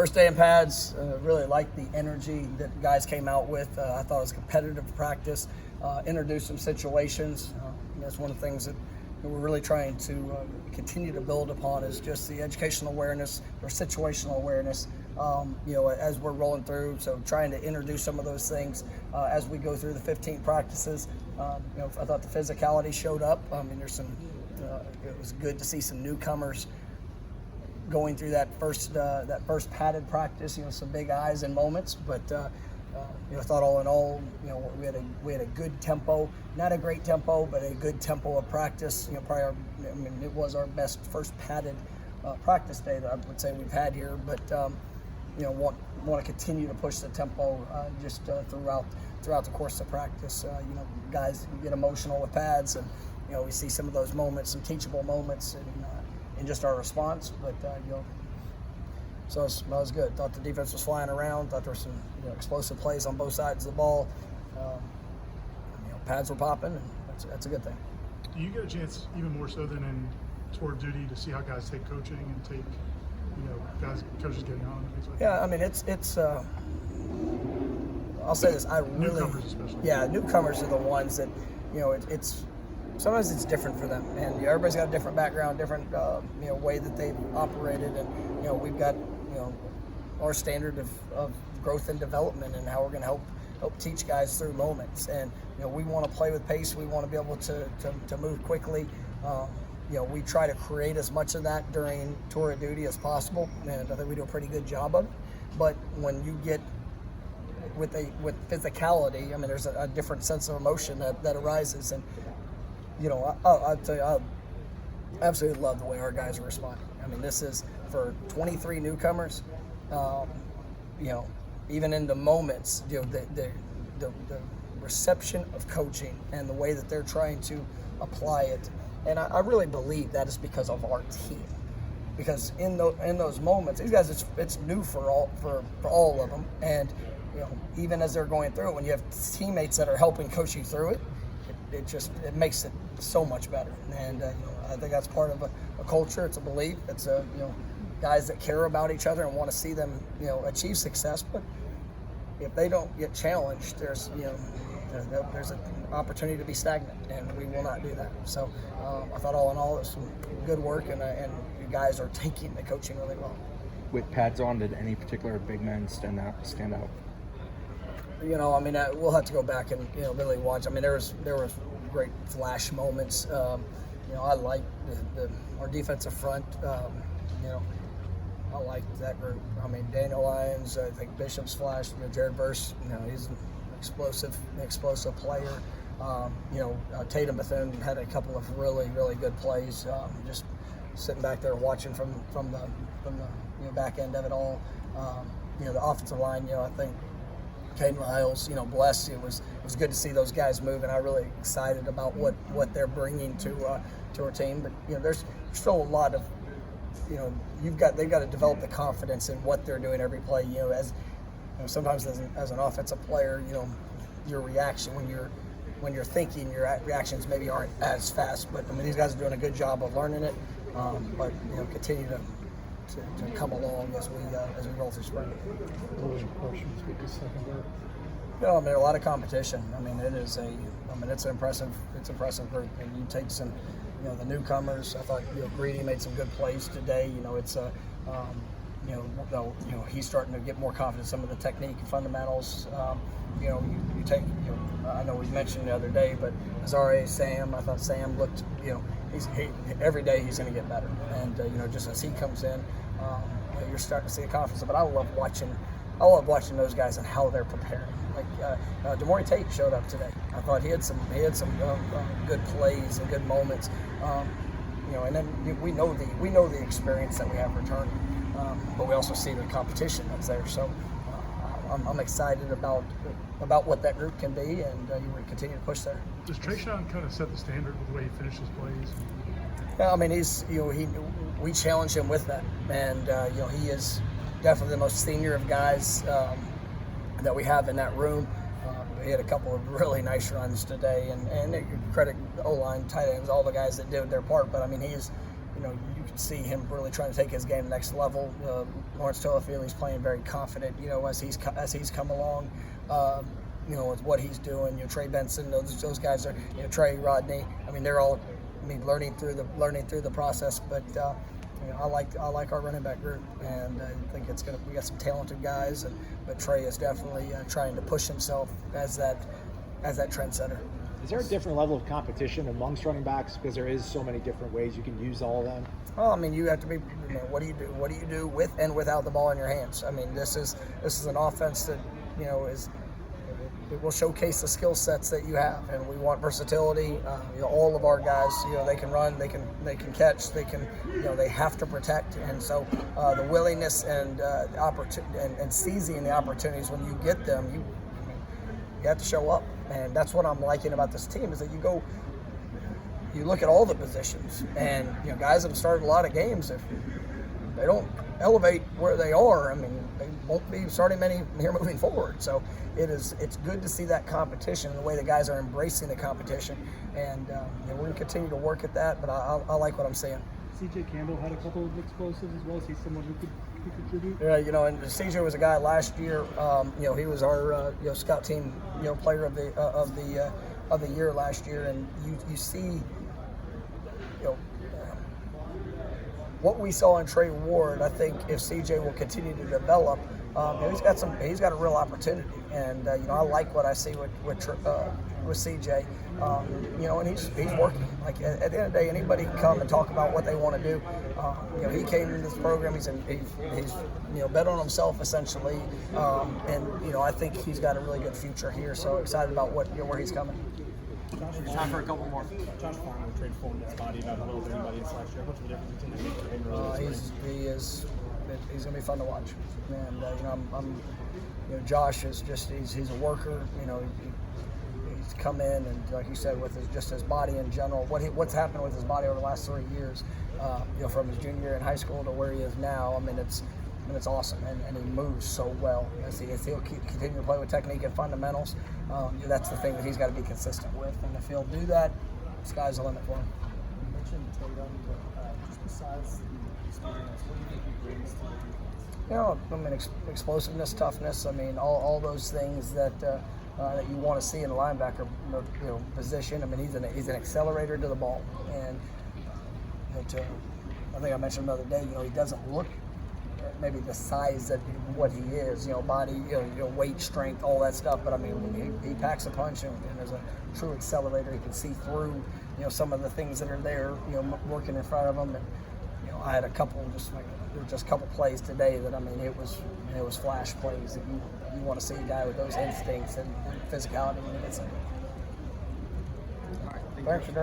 First day in pads, really liked the energy that guys came out with. I thought it was competitive practice, introduced some situations. That's one of the things that we're really trying to continue to build upon is just the educational awareness or situational awareness, as we're rolling through. So trying to introduce some of those things as we go through the 15 practices. I thought the physicality showed up. There's some. It was good to see some newcomers going through that first padded practice. Some big eyes and moments, but. I thought all in all, we had a good tempo, not a great tempo, but a good tempo of practice. Probably it was our best first padded practice day that I would say we've had here. But want to continue to push the tempo just throughout the course of practice. Guys get emotional with pads, and we see some of those moments, some teachable moments, in just our response. But So that was good. Thought the defense was flying around. Thought there were some explosive plays on both sides of the ball. Pads were popping, and that's a good thing. Do you get a chance, even more so than in tour duty, to see how guys take coaching and take, coaches getting on and things like that? It's. I'll say this. Newcomers especially. Yeah, newcomers are the ones that, it's. Sometimes it's different for them, and everybody's got a different background, different way that they've operated, and we've got our standard of growth and development and how we're going to help teach guys through moments. And we want to play with pace. We want to be able to move quickly. We try to create as much of that during tour of duty as possible, and I think we do a pretty good job of it. But when you get with physicality, there's a different sense of emotion that arises. And I'll tell you, I absolutely love the way our guys are responding. This is for 23 newcomers. Even in the moments, the reception of coaching and the way that they're trying to apply it, and I really believe that is because of our team. Because in those moments, these guys, it's new for all of them, and even as they're going through it, when you have teammates that are helping coach you through it, it makes it so much better. And I think that's part of a culture. It's a belief. It's guys that care about each other and want to see them achieve success. But if they don't get challenged, there's an opportunity to be stagnant, and we will not do that. So I thought all in all it was some good work, and you guys are taking the coaching really well. With pads on, did any particular big men stand out? We'll have to go back and really watch. There was great flash moments. I liked our defensive front. I liked that group. Daniel Lyons, I think Bishop's flashed. Jared Verse, he's an explosive player. Tatum Bethune had a couple of really, really good plays. Just sitting back there watching from the back end of it all. The offensive line, I think Caden Lyles, blessed. It was good to see those guys move, and I'm really excited about what they're bringing to our team. But there's still a lot of they've got to develop the confidence in what they're doing every play. Sometimes as an offensive player, your reaction when you're thinking, your reactions maybe aren't as fast. But these guys are doing a good job of learning it. But continue to come along as we roll through spring. A lot of competition. It's an impressive group, and you take some, the newcomers. I thought Greedy made some good plays today. He's starting to get more confident in some of the technique and fundamentals. You take, I know we mentioned the other day, but Azare, Sam, I thought Sam looked, every day he's going to get better. And, just as he comes in, you're starting to see a confidence. But I love watching those guys and how they're preparing. Like Demore Tate showed up today. I thought he had some good plays and good moments. And then we know the experience that we have returning, but we also see the competition that's there. So I'm excited about what that group can be, and we continue to push there. Does Trayshawn kind of set the standard with the way he finishes plays? Yeah, we challenge him with that, and he is definitely the most senior of guys that we have in that room. He had a couple of really nice runs today, and credit the O-line, tight ends, all the guys that did their part. But he is, you can see him really trying to take his game next level. Lawrence Toafield, he's playing very confident, as he's come along. With what he's doing, Trey Benson, those guys are, Trey, Rodney. I mean, they're all, learning through the process. But I like our running back group, and I think we got some talented guys, but Trey is definitely trying to push himself as that trendsetter. Is there a different level of competition amongst running backs because there is so many different ways you can use all of them? Well, you have to be. What do you do? What do you do with and without the ball in your hands? This is an offense that it will showcase the skill sets that you have, and we want versatility. All of our guys, they can run, they can catch, they can, they have to protect, and so the willingness and opportunity and seizing the opportunities when you get them, you have to show up, and that's what I'm liking about this team is that you look at all the positions, and guys have started a lot of games. If they don't elevate where they are, they won't be starting many here moving forward. So it's good to see that competition, the way the guys are embracing the competition, and we're going to continue to work at that. But I like what I'm seeing. CJ Campbell had a couple of explosives as well. Is he someone who could contribute? Yeah, and CJ was a guy last year. He was our scout team player of the year last year, and you see what we saw in Trey Ward. I think if CJ will continue to develop, he's got a real opportunity, and I like what I see with CJ. And he's working. Like at the end of the day, anybody can come and talk about what they want to do. He came into this program. He's bet on himself essentially, and I think he's got a really good future here. So excited about where he's coming. Time for a couple more. Josh Farmer trade for his body about a little bit anybody else last year. What's the difference between him and He's going to be fun to watch, and Josh is he's a worker. He's come in, and like you said, with his body in general, what's happened with his body over the last 3 years, from his junior year in high school to where he is now. It's awesome, and he moves so well. As he'll continue to play with technique and fundamentals, that's the thing that he's got to be consistent with. And if he'll do that, sky's the limit for him. You mentioned Tatum, but just besides the experience, what do you think he brings to the defense? Explosiveness, toughness. All those things that you want to see in a linebacker, position. He's an accelerator to the ball, and I think I mentioned the other day. He doesn't look maybe the size that what he is, body, weight, strength, all that stuff. But he packs a punch, and is a true accelerator. He can see through, some of the things that are there, working in front of him. And I had a couple plays today that it was flash plays that you want to see a guy with those instincts and physicality when he gets in. All right, Thanks, Dirk.